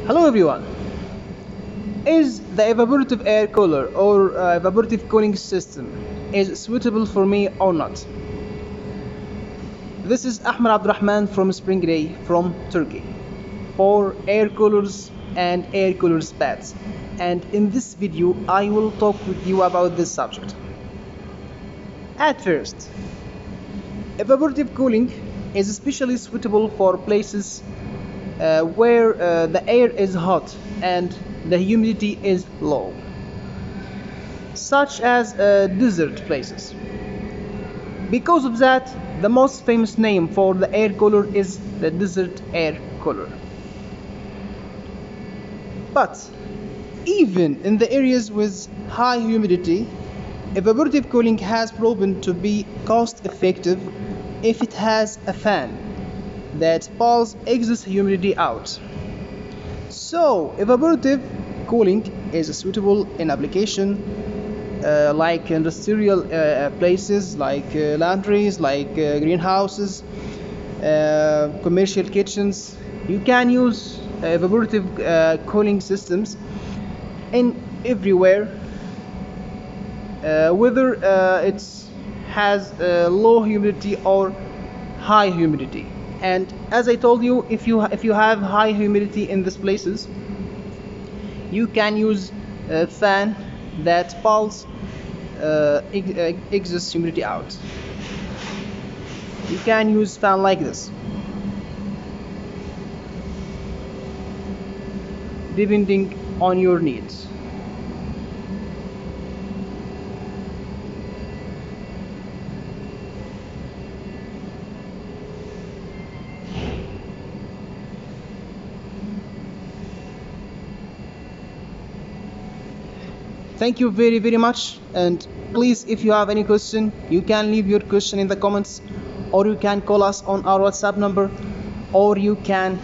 Hello everyone. Is the evaporative air cooler or evaporative cooling system is suitable for me or not? This is Ahmed Abdurrahman from Springday from Turkey for air coolers and air coolers pads, and in this video I will talk with you about this subject. At first, evaporative cooling is especially suitable for places where the air is hot and the humidity is low, such as desert places. Because of that, the most famous name for the air cooler is the desert air cooler. But even in the areas with high humidity, evaporative cooling has proven to be cost effective if it has a fan that pulls excess humidity out. So evaporative cooling is suitable in application like industrial places, like laundries, like greenhouses, commercial kitchens. You can use evaporative cooling systems in everywhere, whether it has low humidity or high humidity. And as I told you, if you have high humidity in these places, you can use a fan that pulls excess humidity out. You can use fan like this, depending on your needs. Thank you very much, and please, if you have any question, you can leave your question in the comments, or you can call us on our WhatsApp number, or you can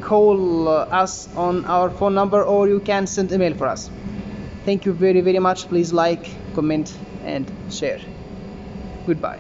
call us on our phone number, or you can send email for us. Thank you very much. Please like, comment and share. Goodbye.